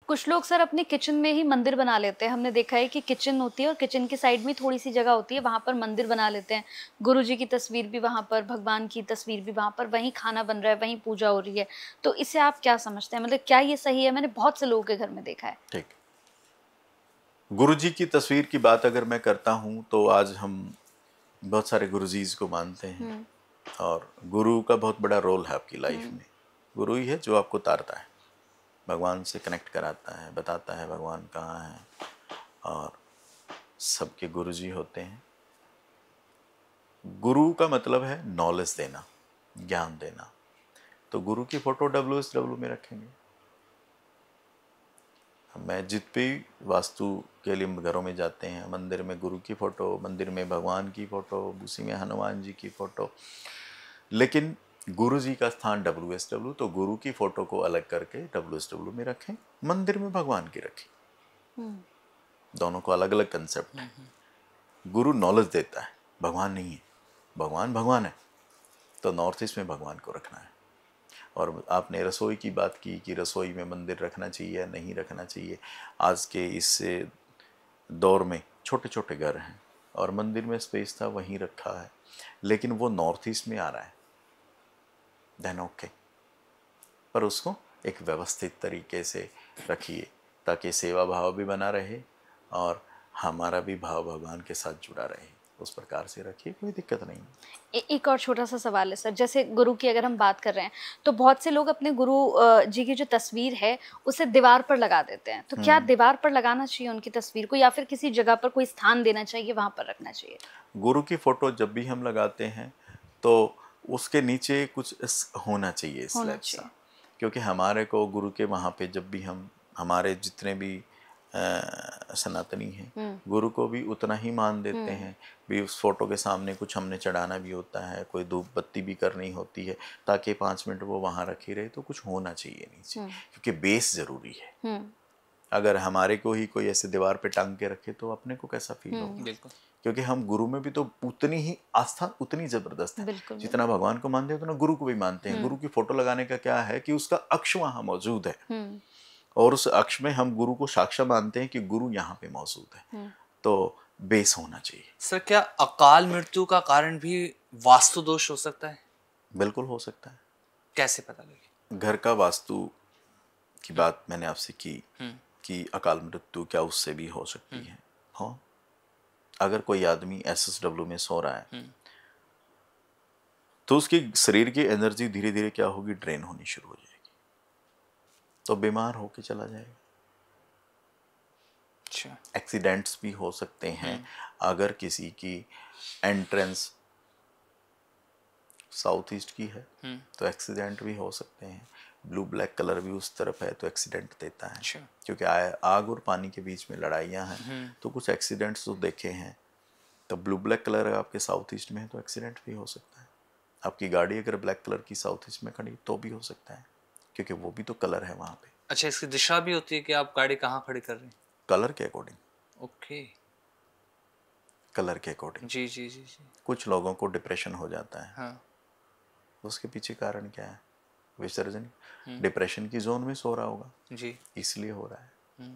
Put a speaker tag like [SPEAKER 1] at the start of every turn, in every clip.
[SPEAKER 1] कुछ लोग सर अपने किचन में ही मंदिर बना लेते हैं। हमने देखा है कि किचन होती है और किचन की साइड में थोड़ी सी जगह होती है, वहां पर मंदिर बना लेते हैं। गुरु जी की तस्वीर भी वहां पर, भगवान की तस्वीर भी वहां पर, वहीं खाना बन रहा है, वहीं पूजा हो रही है। तो इसे आप क्या समझते हैं, मतलब क्या ये सही है? मैंने बहुत से लोगों के घर में देखा है।
[SPEAKER 2] ठीक। गुरु जी की तस्वीर की बात अगर मैं करता हूँ तो आज हम बहुत सारे गुरुजीज को मानते हैं, और गुरु का बहुत बड़ा रोल है आपकी लाइफ में। गुरु ही है जो आपको उतारता है, भगवान से कनेक्ट कराता है, बताता है भगवान कहाँ है। और सबके गुरु जी होते हैं। गुरु का मतलब है नॉलेज देना, ज्ञान देना। तो गुरु की फोटो WSW में रखेंगे। मैं जित भी वास्तु के लिए घरों में जाते हैं, मंदिर में गुरु की फ़ोटो, मंदिर में भगवान की फ़ोटो, उसी में हनुमान जी की फ़ोटो। लेकिन गुरु जी का स्थान WSW, तो गुरु की फ़ोटो को अलग करके WSW में रखें, मंदिर में भगवान की रखें। दोनों को अलग अलग कंसेप्ट है। गुरु नॉलेज देता है, भगवान नहीं है। भगवान भगवान है, तो नॉर्थ ईस्ट में भगवान को रखना है। और आपने रसोई की बात की कि रसोई में मंदिर रखना चाहिए या नहीं रखना चाहिए। आज के इस दौर में छोटे छोटे घर हैं और मंदिर में स्पेस था वहीं रखा है, लेकिन वो नॉर्थ ईस्ट में आ रहा है, देन ओके, पर उसको एक व्यवस्थित तरीके से रखिए ताकि सेवा भाव भी बना रहे और हमारा भी भाव भगवान के साथ जुड़ा रहे। उस प्रकार से रखिए, कोई दिक्कत नहीं।
[SPEAKER 1] एक और छोटा सा सवाल है सर, जैसे गुरु की अगर हम बात कर रहे हैं तो बहुत से लोग अपने गुरु जी की जो तस्वीर है उसे दीवार पर लगा देते हैं। तो क्या दीवार पर लगाना चाहिए उनकी तस्वीर को, या फिर किसी जगह पर कोई स्थान देना चाहिए, वहां पर रखना चाहिए?
[SPEAKER 2] गुरु की फोटो जब भी हम लगाते हैं तो उसके नीचे कुछ होना चाहिए,
[SPEAKER 1] होना
[SPEAKER 2] स्लैब सा।
[SPEAKER 1] चाहिए।
[SPEAKER 2] क्योंकि हमारे को गुरु के वहाँ पे जब भी हम, हमारे जितने भी सनातनी हैं, गुरु को भी उतना ही मान देते हैं। भी उस फोटो के सामने कुछ हमने चढ़ाना भी होता है, कोई धूप बत्ती भी करनी होती है, ताकि 5 मिनट वो वहाँ रखी रहे। तो कुछ होना चाहिए नीचे, क्योंकि बेस जरूरी है। अगर हमारे को ही कोई ऐसे दीवार पे टांग के रखे तो अपने को कैसा फील होगा। क्योंकि हम गुरु में भी तो उतनी ही आस्था, उतनी जबरदस्त है।
[SPEAKER 1] बिल्कुल
[SPEAKER 2] जितना भगवान को मानते हैं उतना गुरु को भी मानते हैं। गुरु की फोटो लगाने का क्या है कि उसका अक्ष वहां मौजूद है, और उस अक्ष में हम गुरु को साक्षात मानते हैं कि गुरु यहाँ पे मौजूद है। तो बेस होना चाहिए।
[SPEAKER 3] सर, क्या अकाल मृत्यु का कारण भी वास्तु दोष हो सकता है?
[SPEAKER 2] बिल्कुल हो सकता है।
[SPEAKER 3] कैसे पता लगे?
[SPEAKER 2] घर का वास्तु की बात मैंने आपसे की कि अकाल मृत्यु क्या उससे भी हो सकती है। हाँ, अगर कोई आदमी SSW में सो रहा है तो उसकी शरीर की एनर्जी धीरे धीरे क्या होगी, ड्रेन होनी शुरू हो जाएगी, तो बीमार होके चला जाएगा।
[SPEAKER 3] अच्छा।
[SPEAKER 2] एक्सीडेंट्स भी हो सकते हैं। अगर किसी की एंट्रेंस साउथ ईस्ट की है तो एक्सीडेंट भी हो सकते हैं। ब्लू ब्लैक कलर भी उस तरफ है तो एक्सीडेंट देता है।
[SPEAKER 3] अच्छा।
[SPEAKER 2] क्योंकि आग और पानी के बीच में लड़ाइयाँ हैं, तो कुछ एक्सीडेंट्स तो देखे हैं। तो ब्लू ब्लैक कलर आपके साउथ ईस्ट में है तो एक्सीडेंट भी हो सकता है। आपकी गाड़ी अगर ब्लैक कलर की साउथ ईस्ट में खड़ी तो भी हो सकता है, क्योंकि वो भी तो कलर है वहाँ पे।
[SPEAKER 3] अच्छा, इसकी दिशा भी होती है कि आप गाड़ी कहाँ खड़ी कर रहे हैं?
[SPEAKER 2] कलर के अकॉर्डिंग।
[SPEAKER 3] ओके।
[SPEAKER 2] कलर के अकॉर्डिंग।
[SPEAKER 3] जी जी जी जी।
[SPEAKER 2] कुछ लोगों को डिप्रेशन हो जाता है।
[SPEAKER 3] हाँ।
[SPEAKER 2] उसके पीछे कारण क्या है? विसर्जन। डिप्रेशन की जोन में सो रहा होगा
[SPEAKER 3] जी,
[SPEAKER 2] इसलिए हो रहा है।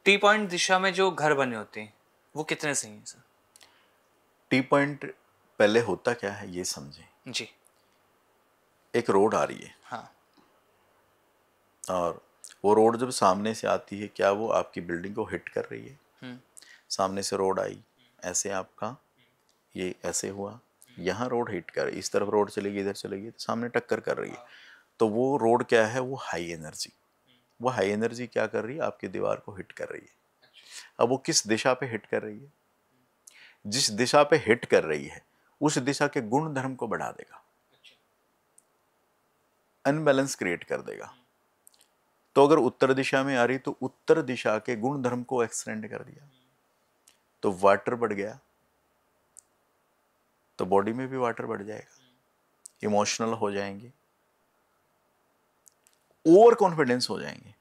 [SPEAKER 3] टी पॉइंट दिशा में जो घर बने होते हैं वो कितने सही हैं सर?
[SPEAKER 2] टी पॉइंट पहले होता क्या है ये समझें।
[SPEAKER 3] जी।
[SPEAKER 2] एक रोड आ रही है,
[SPEAKER 3] हाँ।
[SPEAKER 2] और वो रोड जब सामने से आती है, क्या वो आपकी बिल्डिंग को हिट कर रही है? सामने से रोड आई, ऐसे आपका ये ऐसे हुआ, यहाँ रोड हिट कर, इस तरफ रोड चलेगी, इधर चलेगी, तो सामने टक्कर कर रही है। तो वो रोड क्या है, वो हाई एनर्जी। वो हाई एनर्जी क्या कर रही है, आपकी दीवार को हिट कर रही है। अब वो किस दिशा पे हिट कर रही है? जिस दिशा पे हिट कर रही है उस दिशा के गुण धर्म को बढ़ा देगा, अनबैलेंस क्रिएट कर देगा। तो अगर उत्तर दिशा में आ रही तो उत्तर दिशा के गुण धर्म को एक्सटेंड कर दिया, तो वाटर बढ़ गया, तो बॉडी में भी वाटर बढ़ जाएगा, इमोशनल हो जाएंगे, ओवर कॉन्फिडेंस हो जाएंगे।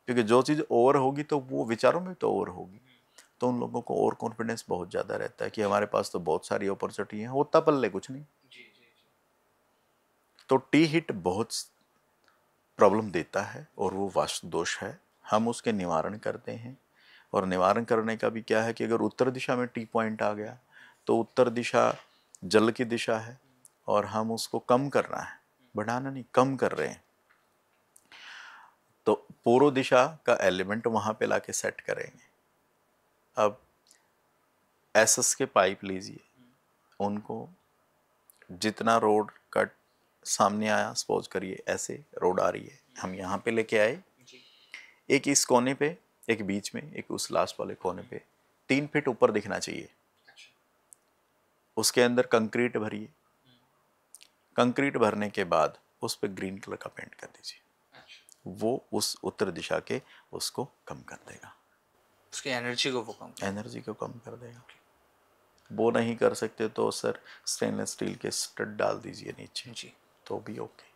[SPEAKER 2] क्योंकि जो चीज ओवर होगी तो वो विचारों में तो ओवर होगी। तो उन लोगों को ओवर कॉन्फिडेंस बहुत ज्यादा रहता है कि हमारे पास तो बहुत सारी अपॉर्चुनिटी है, होता पल्ले कुछ नहीं। तो टी हिट बहुत प्रॉब्लम देता है और वो वास्तु दोष है। हम उसके निवारण करते हैं, और निवारण करने का भी क्या है कि अगर उत्तर दिशा में टी पॉइंट आ गया तो उत्तर दिशा जल की दिशा है और हम उसको कम करना है, बढ़ाना नहीं, कम कर रहे हैं। तो पूर्व दिशा का एलिमेंट वहाँ पे लाके सेट करेंगे। अब एसएस के पाइप लीजिए, उनको जितना रोड कट सामने आया, सपोज करिए ऐसे रोड आ रही है, हम यहाँ पे लेके आए, एक इस कोने पे, एक बीच में, एक उस लास्ट वाले कोने पे, 3 फीट ऊपर दिखना चाहिए। उसके अंदर कंक्रीट भरिए, कंक्रीट भरने के बाद उस पर ग्रीन कलर का पेंट कर दीजिए, वो उस उत्तर दिशा के उसको कम कर देगा,
[SPEAKER 3] उसकी एनर्जी को
[SPEAKER 2] कम कर देगा। वो नहीं कर सकते तो सर स्टेनलेस स्टील के स्टड डाल दीजिए नीचे,
[SPEAKER 3] जी,
[SPEAKER 2] तो भी ओके।